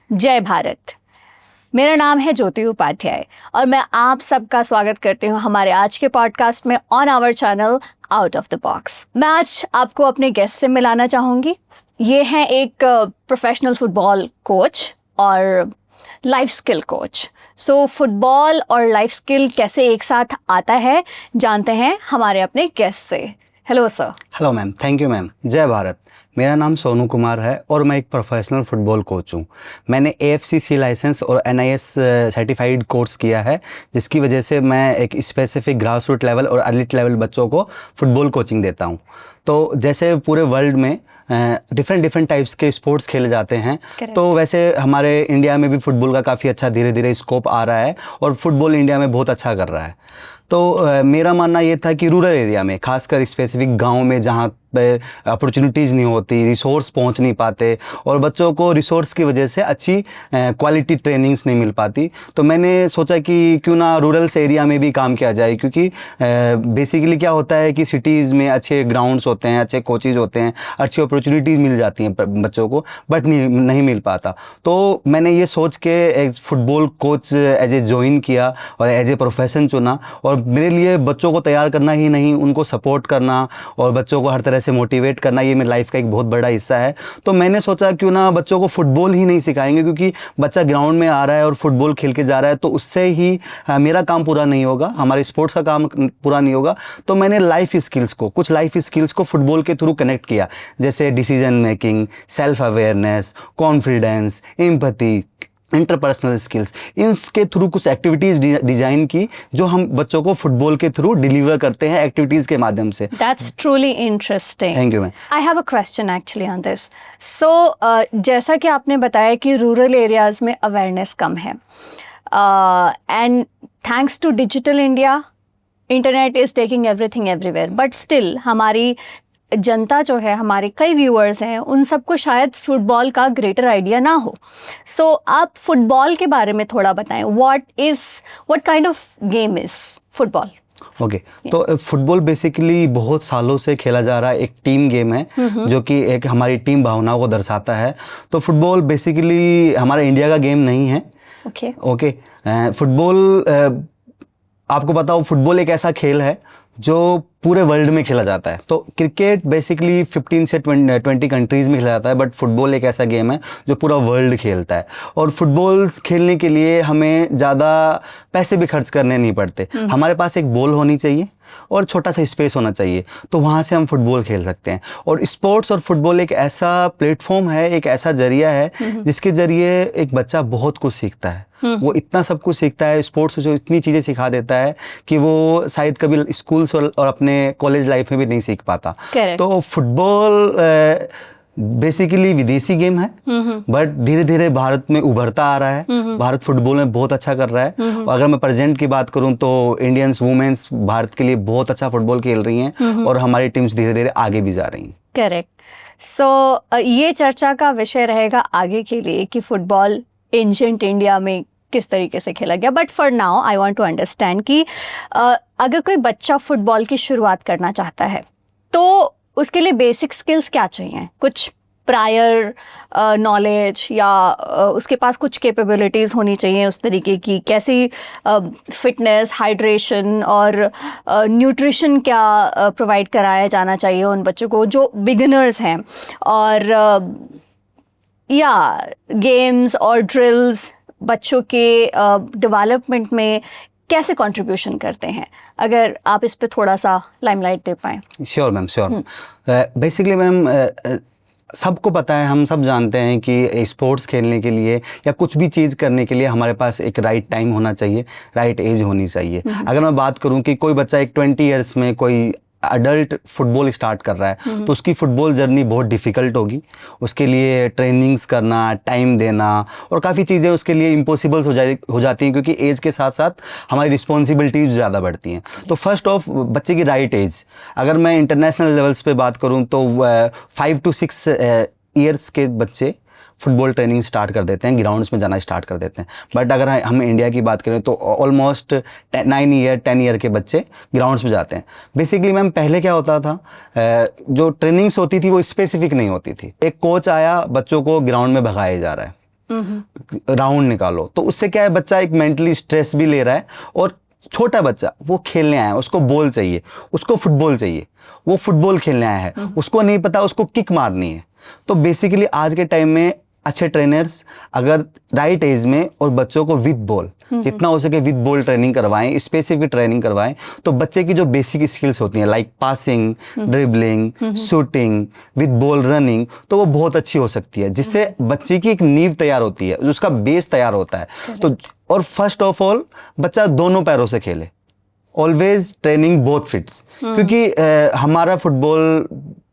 जय भारत। मेरा नाम है ज्योति उपाध्याय और मैं आप सबका स्वागत करती हूँ हमारे आज के पॉडकास्ट में on our channel out of the box. मैं आज आपको अपने गेस्ट से मिलाना चाहूँगी। ये हैं एक प्रोफेशनल फुटबॉल कोच और लाइफ स्किल कोच। सो फुटबॉल और लाइफ स्किल कैसे एक साथ आता है जानते हैं हमारे अपने गेस्ट से। Hello sir. Hello ma'am, thank you ma'am. जय भारत। मेरा नाम सोनू कुमार है और मैं एक प्रोफेशनल फुटबॉल कोच हूँ। मैंने AFCC लाइसेंस और NIS सर्टिफाइड कोर्स किया है, जिसकी वजह से मैं एक स्पेसिफिक ग्रास रूट लेवल और एलिट लेवल बच्चों को फुटबॉल कोचिंग देता हूँ। तो जैसे पूरे वर्ल्ड में डिफरेंट टाइप्स के स्पोर्ट्स खेले जाते हैं, तो वैसे हमारे इंडिया में भी फुटबॉल का काफ़ी अच्छा धीरे धीरे स्कोप आ रहा है और फुटबॉल इंडिया में बहुत अच्छा कर रहा है। तो मेरा मानना ये था कि रूरल एरिया में, खासकर स्पेसिफिक गांव में जहाँ पे अपॉर्चुनिटीज़ नहीं होती, रिसोर्स पहुंच नहीं पाते और बच्चों को रिसोर्स की वजह से अच्छी क्वालिटी ट्रेनिंग्स नहीं मिल पाती, तो मैंने सोचा कि क्यों ना रूरल्स एरिया में भी काम किया जाए। क्योंकि बेसिकली क्या होता है कि सिटीज़ में अच्छे ग्राउंड्स होते हैं, अच्छे कोचेज़ होते हैं, अच्छी अपॉर्चुनिटीज़ मिल जाती हैं बच्चों को, बट नहीं मिल पाता। तो मैंने ये सोच के एक football coach as a join किया और एज ए प्रोफेशन चुना। और मेरे लिए बच्चों को तैयार करना ही नहीं, उनको सपोर्ट करना और बच्चों को हर तरह से मोटिवेट करना, ये मेरी लाइफ का एक बहुत बड़ा हिस्सा है। तो मैंने सोचा क्यों ना बच्चों को फुटबॉल ही नहीं सिखाएंगे, क्योंकि बच्चा ग्राउंड में आ रहा है और फुटबॉल खेल के जा रहा है तो उससे ही मेरा काम पूरा नहीं होगा, हमारे स्पोर्ट्स का काम पूरा नहीं होगा। तो मैंने कुछ लाइफ स्किल्स को फुटबॉल के थ्रू कनेक्ट किया, जैसे decision making, self awareness, confidence, empathy, interpersonal skills. इसके थ्रू कुछ एक्टिविटीज़ डिज़ाइन की जो हम बच्चों को फुटबॉल के थ्रू डिलीवर करते हैं एक्टिविटीज़ के माध्यम से। That's truly interesting. Thank you ma'am. I have a question actually on this. So, जैसा कि आपने बताया कि रूरल एरियाज में अवेयरनेस कम है and thanks to digital India, internet is taking everything everywhere, but still हमारी जनता जो है, हमारे कई व्यूअर्स हैं, उन सबको शायद फुटबॉल का ग्रेटर आइडिया ना हो। सो आप फुटबॉल के बारे में थोड़ा बताएं। What kind of game is football? Okay, तो फुटबॉल बेसिकली बहुत सालों से खेला जा रहा है, एक टीम गेम है जो कि एक हमारी टीम भावनाओं को दर्शाता है। तो फुटबॉल बेसिकली हमारा इंडिया का गेम नहीं है। ओके, फुटबॉल आपको बताओ, फुटबॉल एक ऐसा खेल है जो पूरे वर्ल्ड में खेला जाता है। तो क्रिकेट बेसिकली 15 से 20 कंट्रीज़ में खेला जाता है, बट फुटबॉल एक ऐसा गेम है जो पूरा वर्ल्ड खेलता है। और फुटबॉल खेलने के लिए हमें ज़्यादा पैसे भी खर्च करने नहीं पड़ते। हमारे पास एक बॉल होनी चाहिए और छोटा सा स्पेस होना चाहिए, तो वहाँ से हम फुटबॉल खेल सकते हैं। और स्पोर्ट्स और फुटबॉल एक ऐसा प्लेटफॉर्म है, एक ऐसा जरिया है जिसके ज़रिए एक बच्चा बहुत कुछ सीखता है। वो इतना सब कुछ सीखता है, स्पोर्ट्स जो इतनी चीज़ें सिखा देता है कि वो शायद कभी स्कूल्स और अपने कॉलेज लाइफ में भी नहीं सीख पाता। तो फुटबॉल बेसिकली विदेशी गेम है, बट धीरे धीरे भारत में उभरता आ रहा है। भारत फुटबॉल में बहुत अच्छा कर रहा है। और अगर मैं प्रेजेंट की बात करूं तो इंडियंस वुमेन्स भारत के लिए बहुत अच्छा फुटबॉल खेल रही हैं और हमारी टीम्स धीरे धीरे आगे भी जा रही हैं। करेक्ट। सो ये चर्चा का विषय रहेगा आगे के लिए कि फुटबॉल एंशिएंट इंडिया में किस तरीके से खेला गया। But for now I want to understand कि अगर कोई बच्चा फुटबॉल की शुरुआत करना चाहता है तो उसके लिए बेसिक स्किल्स क्या चाहिए? कुछ प्रायर नॉलेज या उसके पास कुछ कैपेबिलिटीज़ होनी चाहिए उस तरीके की? कैसी फिटनेस, हाइड्रेशन और न्यूट्रिशन क्या प्रोवाइड कराया जाना चाहिए उन बच्चों को जो बिगिनर्स हैं? और या गेम्स और ड्रिल्स बच्चों के डेवलपमेंट में कैसे कंट्रीब्यूशन करते हैं? अगर आप इस पे थोड़ा सा लाइमलाइट दे पाएँ। Sure ma'am, sure. Basically ma'am, सबको पता है, हम सब जानते हैं कि स्पोर्ट्स खेलने के लिए या कुछ भी चीज़ करने के लिए हमारे पास एक राइट टाइम होना चाहिए, राइट एज होनी चाहिए। अगर मैं बात करूं कि कोई बच्चा एक 20 ईयर्स में कोई अडल्ट फुटबॉल स्टार्ट कर रहा है तो उसकी फुटबॉल जर्नी बहुत डिफ़िकल्ट होगी। उसके लिए ट्रेनिंग्स करना, टाइम देना और काफ़ी चीज़ें उसके लिए इम्पॉसिबल हो जाती हैं, क्योंकि एज के साथ साथ हमारी रिस्पॉन्सिबिलिटीज ज़्यादा बढ़ती हैं। तो फर्स्ट ऑफ बच्चे की राइट एज, अगर मैं इंटरनेशनल लेवल्स पे बात करूँ तो 5 to 6 ईयर्स के बच्चे फुटबॉल ट्रेनिंग स्टार्ट कर देते हैं, ग्राउंड्स में जाना स्टार्ट कर देते हैं। बट अगर हम इंडिया की बात करें तो ऑलमोस्ट 10 ईयर के बच्चे ग्राउंड्स में जाते हैं। बेसिकली मैम, पहले क्या होता था, जो ट्रेनिंग्स होती थी वो स्पेसिफिक नहीं होती थी। एक कोच आया, बच्चों को ग्राउंड में भगाया जा रहा है, राउंड निकालो। तो उससे क्या है, बच्चा एक मेंटली स्ट्रेस भी ले रहा है, और छोटा बच्चा वो खेलने आया है, उसको बॉल चाहिए, उसको फुटबॉल चाहिए, वो फुटबॉल खेलने आया है, उसको नहीं पता उसको किक मारनी है। तो बेसिकली आज के टाइम में अच्छे ट्रेनर्स अगर राइट एज में और बच्चों को विद बॉल, जितना हो सके विद बॉल ट्रेनिंग करवाएं, स्पेसिफिक ट्रेनिंग करवाएं, तो बच्चे की जो बेसिक स्किल्स होती हैं like passing, dribbling, shooting, with ball running, तो वो बहुत अच्छी हो सकती है, जिससे बच्चे की एक नींव तैयार होती है, उसका बेस तैयार होता है। तो और फर्स्ट ऑफ ऑल बच्चा दोनों पैरों से खेले, ऑलवेज ट्रेनिंग बोथ फिट्स, क्योंकि हमारा फुटबॉल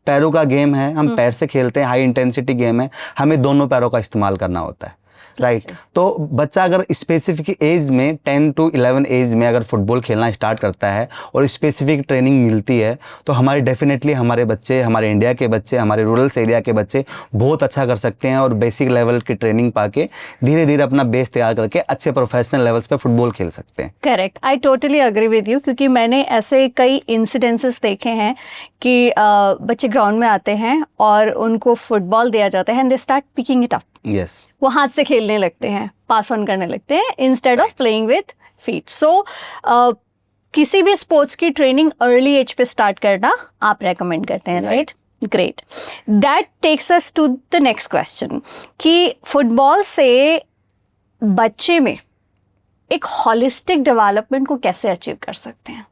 पैरों का गेम है, हम पैर से खेलते हैं, हाई इंटेंसिटी गेम है, हमें दोनों पैरों का इस्तेमाल करना होता है, राइट। तो बच्चा अगर स्पेसिफिक एज में 10 to 11 एज में अगर फुटबॉल खेलना स्टार्ट करता है और स्पेसिफिक ट्रेनिंग मिलती है, तो हमारे डेफिनेटली हमारे बच्चे, हमारे इंडिया के बच्चे, हमारे रूरल एरिया के बच्चे बहुत अच्छा कर सकते हैं, और बेसिक लेवल की ट्रेनिंग पाके धीरे धीरे अपना बेस तैयार करके अच्छे प्रोफेशनल लेवल्स पे फुटबॉल खेल सकते हैं। Correct, I totally agree with you, क्योंकि मैंने ऐसे कई इंसिडेंसेस देखे हैं कि बच्चे ग्राउंड में आते हैं और उनको फुटबॉल दिया जाता है and they start picking it up. Yes, वो हाथ से खेलने लगते हैं, पास ऑन करने लगते हैं instead of playing with feet. So किसी भी स्पोर्ट्स की ट्रेनिंग अर्ली एज पे स्टार्ट करना आप रेकमेंड करते हैं, right? Great, that takes us to the next question कि फुटबॉल से बच्चे में एक हॉलिस्टिक डेवलपमेंट को कैसे अचीव कर सकते हैं?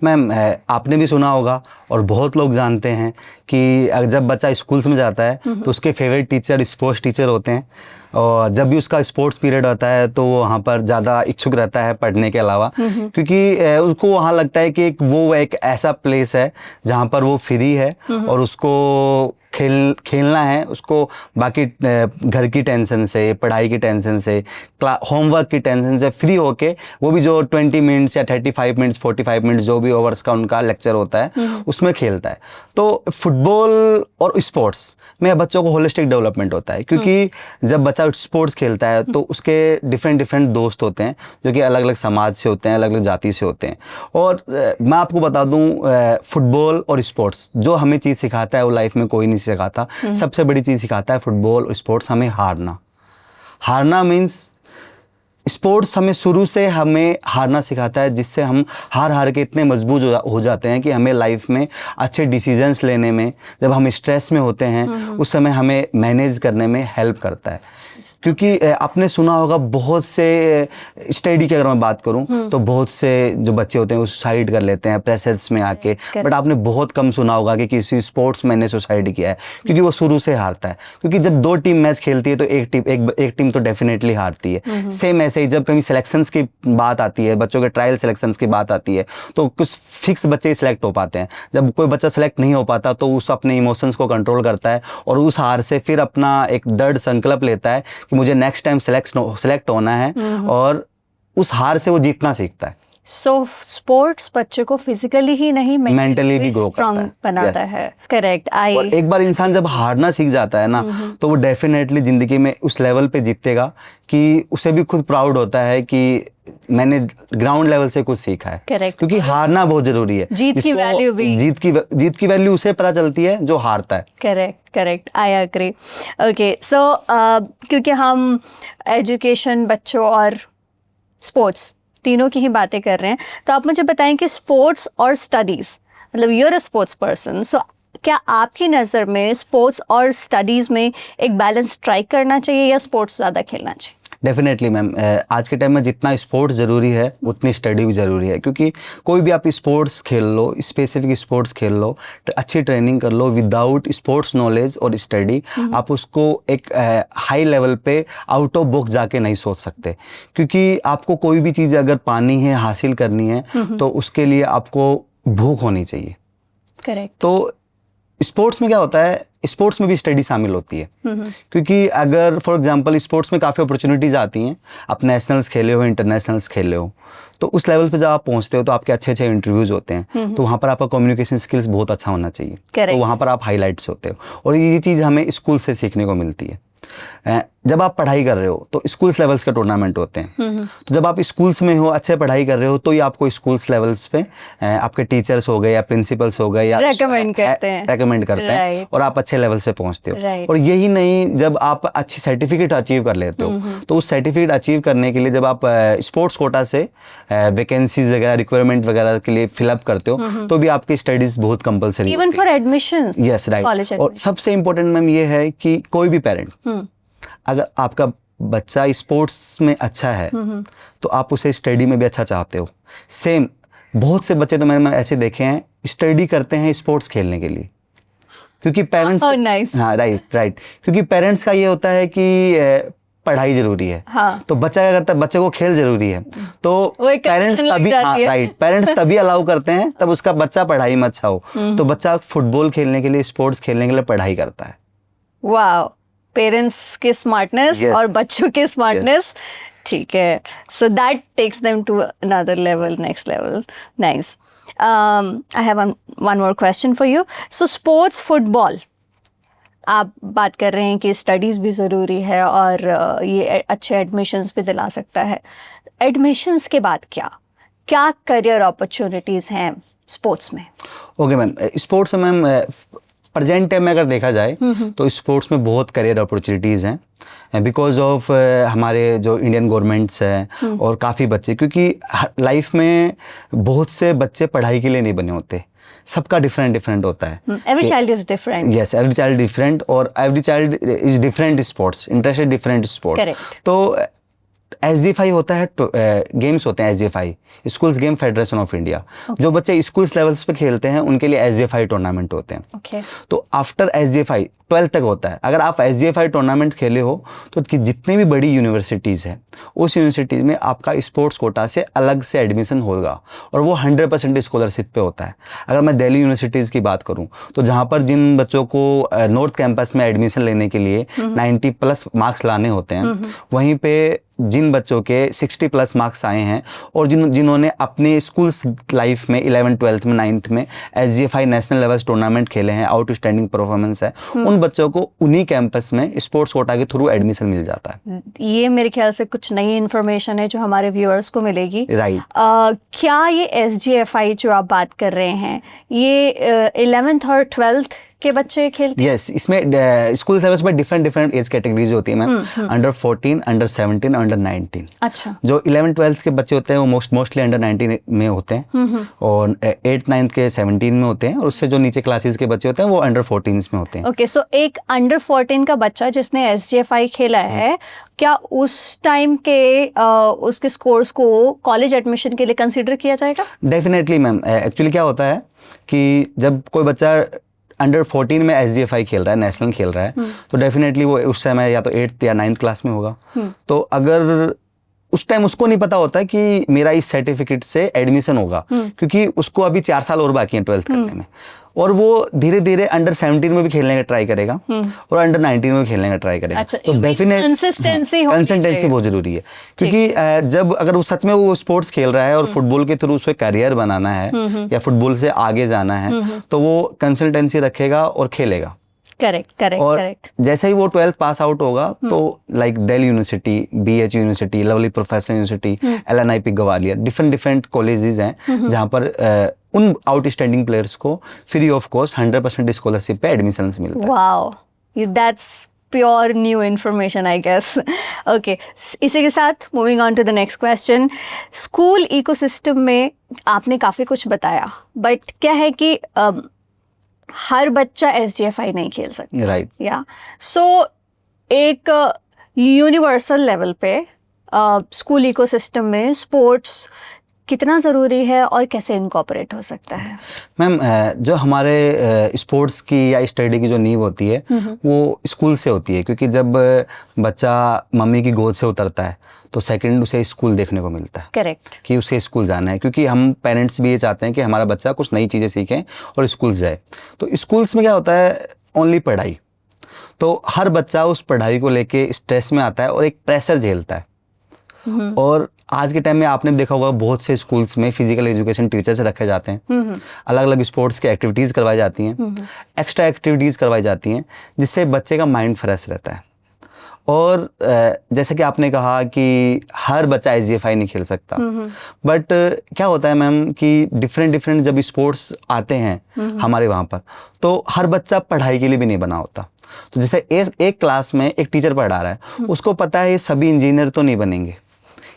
मैम आपने भी सुना होगा और बहुत लोग जानते हैं कि जब बच्चा स्कूल्स में जाता है तो उसके फेवरेट टीचर स्पोर्ट्स टीचर होते हैं, और जब भी उसका स्पोर्ट्स पीरियड होता है तो वो वहाँ पर ज़्यादा इच्छुक रहता है पढ़ने के अलावा, क्योंकि उसको वहाँ लगता है कि वो एक ऐसा प्लेस है जहाँ पर वो फ्री है और उसको खेलना है, उसको बाकी घर की टेंशन से, पढ़ाई की टेंशन से, होमवर्क की टेंशन से फ्री होके, वो भी जो 20 मिनट्स या 35 मिनट्स 45 मिनट्स जो भी ओवर्स का उनका लेक्चर होता है उसमें खेलता है। तो फुटबॉल और स्पोर्ट्स में बच्चों को होलिस्टिक डेवलपमेंट होता है, क्योंकि जब बच्चा स्पोर्ट्स खेलता है तो उसके डिफरेंट दोस्त होते हैं जो कि अलग अलग समाज से होते हैं, अलग अलग जाति से होते हैं। और मैं आपको बता दूं, फुटबॉल और स्पोर्ट्स जो हमें चीज़ सिखाता है वो लाइफ में कोई नहीं सिखाता। सबसे बड़ी चीज़ सिखाता है फुटबॉल और स्पोर्ट्स हमें हारना मीन्स स्पोर्ट्स हमें शुरू से हमें हारना सिखाता है, जिससे हम हार के इतने मजबूत हो जाते हैं कि हमें लाइफ में अच्छे डिसीजंस लेने में, जब हम स्ट्रेस में होते हैं उस समय हमें मैनेज करने में हेल्प करता है। क्योंकि आपने सुना होगा बहुत से स्टडी की अगर मैं बात करूं तो बहुत से जो बच्चे होते हैं वो सुसाइड कर लेते हैं प्रेशर्स में आके, बट आपने बहुत कम सुना होगा कि किसी स्पोर्ट्स मैन ने सुसाइड किया है, क्योंकि वो शुरू से हारता है। क्योंकि जब 2 टीम मैच खेलती है तो एक टीम तो डेफिनेटली हारती है। सेम ऐसे ही जब कभी सिलेक्शंस की बात आती है, बच्चों के ट्रायल सिलेक्शंस की बात आती है, तो कुछ फिक्स बच्चे सिलेक्ट हो पाते हैं। जब कोई बच्चा सेलेक्ट नहीं हो पाता तो उस अपने इमोशंस को कंट्रोल करता है और उस हार से फिर अपना एक दृढ़ संकल्प लेता है कि मुझे नेक्स्ट टाइम सेलेक्ट होना है, और उस हार से वो जीतना सीखता है। सो स्पोर्ट्स बच्चे को फिजिकली ही नहीं मेंटली भी ग्रो करता है, बनाता है। करेक्ट। और एक बार इंसान जब हारना सीख जाता है ना तो वो डेफिनेटली जिंदगी में उस लेवल पे जीतेगा कि उसे भी खुद प्राउड होता है कि मैंने ग्राउंड लेवल से कुछ सीखा है। Correct. क्योंकि हारना बहुत जरूरी है। जीत की वैल्यू भी, जीत की वैल्यू उसे पता चलती है जो हारता है। Correct, I agree. Okay, so क्योंकि हम एजुकेशन, बच्चों और स्पोर्ट्स तीनों की ही बातें कर रहे हैं, तो आप मुझे बताएं कि स्पोर्ट्स और स्टडीज़, मतलब you are a sports person, so क्या आपकी नज़र में स्पोर्ट्स और स्टडीज़ में एक बैलेंस स्ट्राइक करना चाहिए या स्पोर्ट्स ज़्यादा खेलना चाहिए? डेफिनेटली मैम, आज के टाइम में जितना स्पोर्ट्स ज़रूरी है उतनी स्टडी भी ज़रूरी है, क्योंकि कोई भी आप स्पोर्ट्स खेल लो, स्पेसिफिक स्पोर्ट्स खेल लो, अच्छी ट्रेनिंग कर लो, विदाउट स्पोर्ट्स नॉलेज और स्टडी आप उसको एक हाई लेवल पे आउट ऑफ बॉक्स जाके नहीं सोच सकते। क्योंकि आपको कोई भी चीज़ अगर पानी है, हासिल करनी है, तो उसके लिए आपको भूख होनी चाहिए। करेक्ट। तो स्पोर्ट्स में क्या होता है, स्पोर्ट्स में भी स्टडी शामिल होती है, क्योंकि अगर फॉर एग्जांपल स्पोर्ट्स में काफ़ी अपॉर्चुनिटीज़ आती हैं, आप नेशनल्स खेले हो, इंटरनेशनल्स खेले हो, तो उस लेवल पे जब आप पहुंचते हो तो आपके अच्छे इंटरव्यूज़ होते हैं, तो वहाँ पर आपका कम्युनिकेशन स्किल्स बहुत अच्छा होना चाहिए। तो वहाँ पर आप हाईलाइट्स होते हो, और ये चीज़ हमें स्कूल से सीखने को मिलती है। जब आप पढ़ाई कर रहे हो तो स्कूल्स लेवल्स के टूर्नामेंट होते हैं, तो जब आप स्कूल्स में हो, अच्छे पढ़ाई कर रहे हो, तो ये आपको स्कूल्स लेवल्स पे आपके टीचर्स हो गए या प्रिंसिपल्स हो गए या रेकमेंड करते हैं हैं और आप अच्छे लेवल्स पे पहुंचते हो। Right. और यही नहीं, जब आप अच्छी सर्टिफिकेट अचीव कर लेते हो, तो उस सर्टिफिकेट अचीव करने के लिए जब आप स्पोर्ट्स कोटा से वैकेंसीज वगैरह, रिक्वायरमेंट वगैरह के लिए फिलअप करते हो, तो भी आपकी स्टडीज बहुत compulsory even for admission. Yes, right. और सबसे इम्पोर्टेंट मैम ये है कि कोई भी पेरेंट, अगर आपका बच्चा स्पोर्ट्स में अच्छा है तो आप उसे स्टडी में भी अच्छा चाहते हो। सेम बहुत से बच्चे तो मैंने ऐसे देखे हैं, स्टडी करते हैं स्पोर्ट्स खेलने के लिए, क्योंकि पेरेंट्स nice. हाँ, राइट, क्योंकि पेरेंट्स का ये होता है कि पढ़ाई जरूरी है, हाँ. तो बच्चा क्या करता है, बच्चे को खेल जरूरी है, तो पेरेंट्स तभी, राइट, पेरेंट्स तभी अलाउ करते हैं तब उसका बच्चा पढ़ाई में अच्छा हो। तो बच्चा फुटबॉल खेलने के लिए, स्पोर्ट्स खेलने के लिए पढ़ाई करता है। वाओ, पेरेंट्स की स्मार्टनेस और बच्चों की स्मार्टनेस, ठीक है, so that takes them to another level, next level. Nice. I have one more question for you. So sports football, आप बात कर रहे हैं कि स्टडीज़ भी ज़रूरी है और ये अच्छे एडमिशन्स भी दिला सकता है। एडमिशन्स के बाद क्या क्या करियर अपॉर्चुनिटीज़ हैं स्पोर्ट्स में? ओके मैम, स्पोर्ट्स में मैम प्रेजेंट टाइम में अगर देखा जाए तो स्पोर्ट्स में बहुत करियर अपॉर्चुनिटीज़ हैं, बिकॉज ऑफ हमारे जो इंडियन गवर्नमेंट्स हैं और काफ़ी बच्चे, क्योंकि लाइफ में बहुत से बच्चे पढ़ाई के लिए नहीं बने होते, सबका डिफरेंट होता है। Every child is different. Yes, every child different, और every child is different sports, interested different sports. Correct. तो SGFI होता है, गेम्स होते हैं SGFI, schools game federation of India. जो बच्चे स्कूल्स लेवल्स पे खेलते हैं उनके लिए SGFI टूर्नामेंट होते हैं। Okay. तो आफ्टर SGFI 12th तक होता है। अगर आप SGFI टूर्नामेंट खेले हो तो जितनी भी बड़ी यूनिवर्सिटीज़ है, उस यूनिवर्सिटीज़ में आपका स्पोर्ट्स कोटा से अलग से एडमिशन होगा, और वो 100% स्कॉलरशिप पे होता है। अगर मैं दिल्ली यूनिवर्सिटीज़ की बात करूं, तो जहां पर जिन बच्चों को नॉर्थ कैंपस में एडमिशन लेने के लिए 90+ मार्क्स लाने होते हैं, वहीं पे जिन बच्चों के 60+ मार्क्स आए हैं और जिन्होंने अपने स्कूल्स लाइफ में 11th 12th में 9th में SGFI नेशनल लेवल टूर्नामेंट खेले हैं, आउटस्टैंडिंग परफॉर्मेंस है, उन बच्चों को उन्हीं कैंपस में स्पोर्ट्स कोटा के थ्रू एडमिशन मिल जाता है। ये मेरे ख्याल से कुछ नई इन्फॉर्मेशन है जो हमारे व्यूअर्स को मिलेगी। राइट। क्या ये SGFI जो आप बात कर रहे हैं, ये 11th और 12th के बच्चे खेलते हैं? यस, इसमें स्कूल लेवल्स में डिफरेंट एज कैटेगरीज होती है मैम। Under 14, under 17, under 19। अच्छा। जो 11th 12th के बच्चे होते हैं वो मोस्टली अंडर 19 में होते हैं, और 8th 9th के 17 में होते हैं, और उससे जो नीचे क्लासेस के बच्चे होते हैं वो अंडर 14 में होते हैं। ओके, सो एक अंडर 14 का बच्चा जिसने SGFI खेला है, क्या उस टाइम के उसके स्कोर्स को कॉलेज एडमिशन के लिए कंसीडर किया जाएगा? Definitely ma'am. एक्चुअली क्या होता है कि जब कोई बच्चा अंडर 14 में SGFI खेल रहा है, नेशनल खेल रहा है, तो डेफिनेटली वो उस समय या तो 8th या 9th क्लास में होगा। तो अगर उस टाइम उसको नहीं पता होता कि मेरा इस सर्टिफिकेट से एडमिशन होगा, क्योंकि उसको अभी 4 साल और बाकी हैं 12th करने में, और वो धीरे धीरे अंडर 17 में भी खेलने का ट्राई करेगा और अंडर 19 में भी खेलने का ट्राई करेगा। अच्छा, तो डेफिनेट कंसिस्टेंसी बहुत जरूरी है, क्योंकि जब अगर वो सच में वो स्पोर्ट्स खेल रहा है और फुटबॉल के थ्रू उसे करियर बनाना है या फुटबॉल से आगे जाना है, तो वो कंसिस्टेंसी रखेगा और खेलेगा। करेक्ट। जैसे ही वो 12th पास आउट होगा तो like Delhi university, BH university, lovely professional university, LNIP Gwalior, different colleges हैं जहाँ पर उन आउटस्टैंडिंग प्लेयर्स को फ्री ऑफ कॉस्ट 100% स्कॉलरशिप पे एडमिशन मिलता है। Wow, that's pure new information I guess. Okay, इसी के साथ moving on to the next question. School ecosystem में आपने काफ़ी कुछ बताया, बट क्या है कि हर बच्चा SGFI नहीं खेल सकता, राइट? या सो एक यूनिवर्सल लेवल पे स्कूल इकोसिस्टम में स्पोर्ट्स कितना ज़रूरी है और कैसे इनकॉर्पोरेट हो सकता है? मैम, जो हमारे स्पोर्ट्स की या स्टडी की जो नींव होती है वो स्कूल से होती है, क्योंकि जब बच्चा मम्मी की गोद से उतरता है तो सेकंड उसे स्कूल देखने को मिलता है। करेक्ट। कि उसे स्कूल जाना है, क्योंकि हम पेरेंट्स भी ये चाहते हैं कि हमारा बच्चा कुछ नई चीज़ें सीखें और स्कूल जाए। तो स्कूल्स में क्या होता है, ओनली पढ़ाई। तो हर बच्चा उस पढ़ाई को लेके स्ट्रेस में आता है और एक प्रेशर झेलता है। और आज के टाइम में आपने देखा होगा बहुत से स्कूल्स में फिजिकल एजुकेशन टीचर्स रखे जाते हैं, अलग अलग स्पोर्ट्स की एक्टिविटीज़ करवाई जाती हैं, एक्स्ट्रा एक्टिविटीज़ करवाई जाती हैं, जिससे बच्चे का माइंड फ्रेश रहता है। और जैसा कि आपने कहा कि हर बच्चा SGFI नहीं खेल सकता, बट क्या होता है मैम कि डिफरेंट जब स्पोर्ट्स आते हैं हमारे वहाँ पर, तो हर बच्चा पढ़ाई के लिए भी नहीं बना होता। तो जैसे एक क्लास में एक टीचर पढ़ा रहा है, उसको पता है ये सभी इंजीनियर तो नहीं बनेंगे,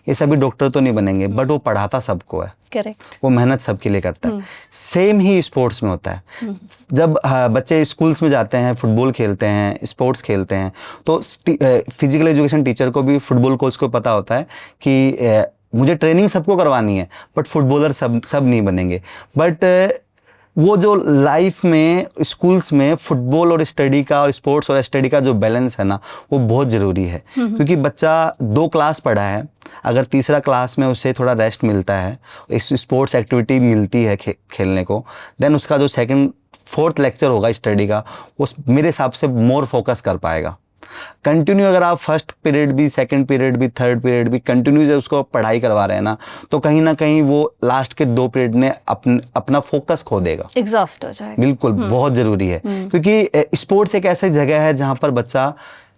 ये सभी डॉक्टर तो नहीं बनेंगे, बट वो पढ़ाता सबको है। करेक्ट। वो मेहनत सबके लिए करता है। सेम ही स्पोर्ट्स में होता है। जब बच्चे स्कूल्स में जाते हैं, फुटबॉल खेलते हैं, स्पोर्ट्स खेलते हैं, तो फिजिकल एजुकेशन टीचर को भी, फुटबॉल कोच को पता होता है कि मुझे ट्रेनिंग सबको करवानी है, बट फुटबॉलर सब नहीं बनेंगे। बट वो जो लाइफ में स्कूल्स में फुटबॉल और स्टडी का, और स्पोर्ट्स और स्टडी का जो बैलेंस है ना, वो बहुत ज़रूरी है। क्योंकि बच्चा 2 क्लास पढ़ा है, अगर तीसरा क्लास में उसे थोड़ा रेस्ट मिलता है, इस स्पोर्ट्स एक्टिविटी मिलती है खेलने को, देन उसका जो 2nd 4th लेक्चर होगा स्टडी का, वो मेरे हिसाब से मोर फोकस कर पाएगा। कंटिन्यू अगर आप फर्स्ट पीरियड भी, 2nd पीरियड भी, 3rd पीरियड भी कंटिन्यू जब उसको पढ़ाई करवा रहे हैं ना, तो कहीं ना कहीं वो लास्ट के 2 पीरियड में अपना फोकस खो देगा, एग्जॉस्ट हो जाएगा। बिल्कुल बहुत ज़रूरी है। क्योंकि स्पोर्ट्स एक ऐसी जगह है जहाँ पर बच्चा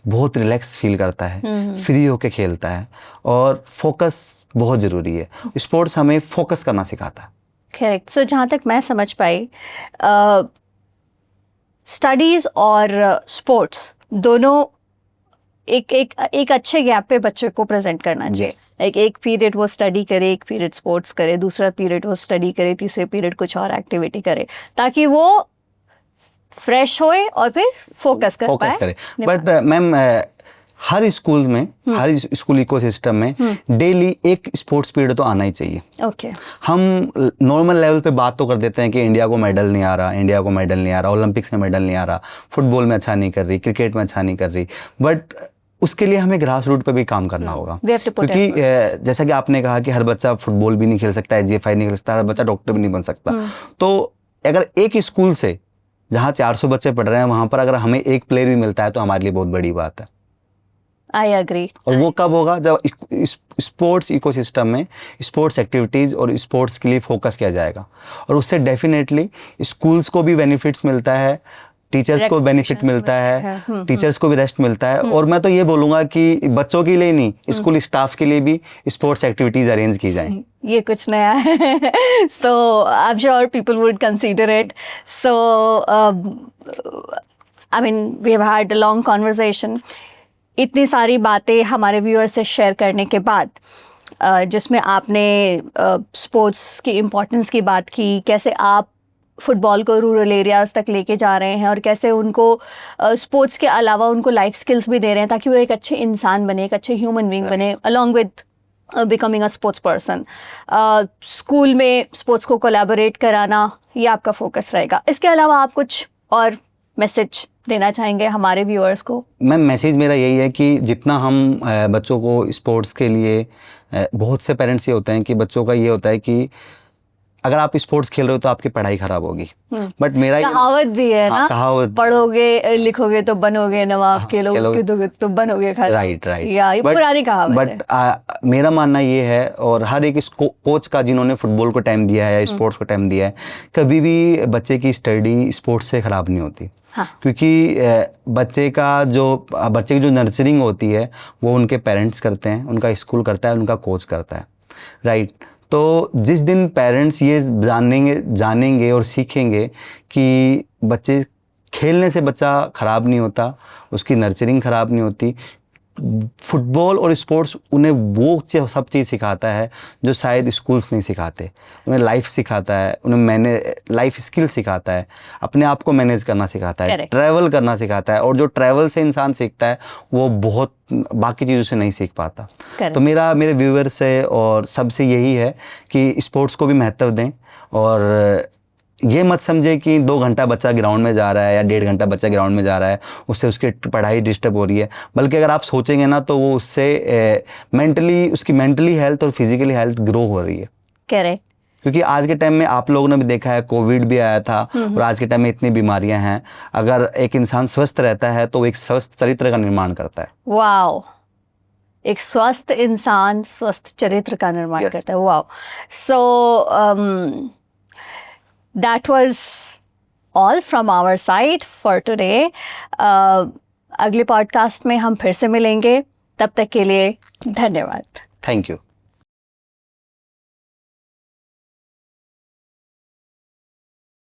बहुत रिलैक्स फील करता है, फ्री होके खेलता है, और फोकस बहुत ज़रूरी है। स्पोर्ट्स हमें फोकस करना सिखाता है। करेक्ट। सो जहाँ तक मैं समझ पाई, स्टडीज़ और स्पोर्ट्स दोनों एक अच्छे गैप पे बच्चे को प्रेजेंट करना चाहिए। Yes. एक पीरियड वो स्टडी करे, एक पीरियड स्पोर्ट्स करे, दूसरा पीरियड वो स्टडी करे, तीसरे पीरियड कुछ और एक्टिविटी करे, ताकि वो फ्रेश होए और फिर फोकस करे। बट मैम हर स्कूल में, हर स्कूल इकोसिस्टम में डेली एक स्पोर्ट्स पीरियड तो आना ही चाहिए। ओके। हम नॉर्मल लेवल पे बात तो कर देते हैं कि इंडिया को मेडल नहीं आ रहा, इंडिया को मेडल नहीं आ रहा, ओलंपिक्स में मेडल नहीं आ रहा, फुटबॉल में अच्छा नहीं कर रही, क्रिकेट में अच्छा नहीं कर रही, बट उसके लिए हमें ग्रास रूट पे भी काम करना होगा। क्योंकि जैसा कि आपने कहा कि हर बच्चा फुटबॉल भी नहीं खेल सकता, SGFI नहीं खेल सकता, हर बच्चा डॉक्टर भी नहीं बन सकता। तो अगर एक स्कूल से जहाँ 400 बच्चे पढ़ रहे हैं, वहाँ पर अगर हमें एक प्लेयर भी मिलता है तो हमारे लिए बहुत बड़ी बात है। I agree. और वो कब होगा? जब स्पोर्ट्स इकोसिस्टम में स्पोर्ट्स एक्टिविटीज़ और स्पोर्ट्स के लिए फोकस किया जाएगा, और उससे डेफिनेटली स्कूल्स को भी बेनिफिट्स मिलता है, टीचर्स को बेनिफिट मिलता है, टीचर्स को भी रेस्ट मिलता है। और मैं तो ये बोलूँगा कि बच्चों के लिए नहीं, स्कूल स्टाफ के लिए भी स्पोर्ट्स एक्टिविटीज़ अरेंज की जाएं। ये कुछ नया है। So I am sure people would consider it. So I mean we have had a long conversation. इतनी सारी बातें हमारे व्यूअर्स से शेयर करने के बाद, जिसमें आपने स्पोर्ट्स की इम्पोर्टेंस की बात की, कैसे आप फुटबॉल को रूरल एरियाज़ तक लेके जा रहे हैं, और कैसे उनको स्पोर्ट्स के अलावा उनको लाइफ स्किल्स भी दे रहे हैं ताकि वो एक अच्छे इंसान बने, एक अच्छे ह्यूमन बीइंग बने, along with becoming a sports person. School में स्पोर्ट्स को कोलैबोरेट कराना, ये आपका फोकस रहेगा। इसके अलावा आप कुछ और मैसेज देना चाहेंगे हमारे व्यूअर्स को? मैम मैसेज मेरा यही है कि जितना हम बच्चों को स्पोर्ट्स के लिए, बहुत से पेरेंट्स ये होते हैं कि बच्चों का ये होता है कि अगर आप स्पोर्ट्स खेल रहे हो तो आपकी पढ़ाई खराब होगी, बट मेरा कहावत भी है ना, कहावत, पढ़ोगे लिखोगे तो बनोगे नवाब, खेलोगे तो बनोगे खराब। राइट या ये पुरानी कहावत है। बट मेरा मानना ये है, और हर एक कोच का जिन्होंने फुटबॉल को टाइम दिया है या स्पोर्ट्स को टाइम दिया है, कभी भी बच्चे की स्टडी स्पोर्ट्स से ख़राब नहीं होती। हाँ। क्योंकि बच्चे की जो नर्चरिंग होती है वो उनके पेरेंट्स करते हैं, उनका स्कूल करता है, उनका कोच करता है, राइट। तो जिस दिन पेरेंट्स ये जानेंगे और सीखेंगे कि बच्चे खेलने से बच्चा ख़राब नहीं होता, उसकी नर्चरिंग ख़राब नहीं होती, फुटबॉल और स्पोर्ट्स उन्हें वो सब चीज़ सिखाता है जो शायद स्कूल्स नहीं सिखाते। उन्हें लाइफ सिखाता है, उन्हें लाइफ स्किल सिखाता है, अपने आप को मैनेज करना सिखाता है, ट्रैवल करना सिखाता है, और जो ट्रैवल से इंसान सीखता है वो बहुत बाकी चीज़ों से नहीं सीख पाता। तो मेरे व्यूअर्स से और सबसे यही है कि स्पोर्ट्स को भी महत्व दें, और ये मत समझे कि 2 घंटा बच्चा ग्राउंड में जा रहा है या 1.5 घंटा बच्चा ग्राउंड में जा रहा है उससे उसकी पढ़ाई डिस्टर्ब हो रही है, बल्कि अगर आप सोचेंगे ना तो वो उससे उसकी मेंटली हेल्थ और फिजिकली हेल्थ ग्रो हो रही है। करेक्ट। क्योंकि आज के टाइम में आप लोगों ने भी देखा है, कोविड भी आया था, और आज के टाइम में इतनी बीमारियां हैं। अगर एक इंसान स्वस्थ रहता है तो वो एक स्वस्थ चरित्र का निर्माण करता है। वाओ, एक स्वस्थ इंसान स्वस्थ चरित्र का निर्माण करता है। Wow. So that was all from our side for today. अगले पॉडकास्ट में हम फिर से मिलेंगे, तब तक के लिए धन्यवाद। Thank you.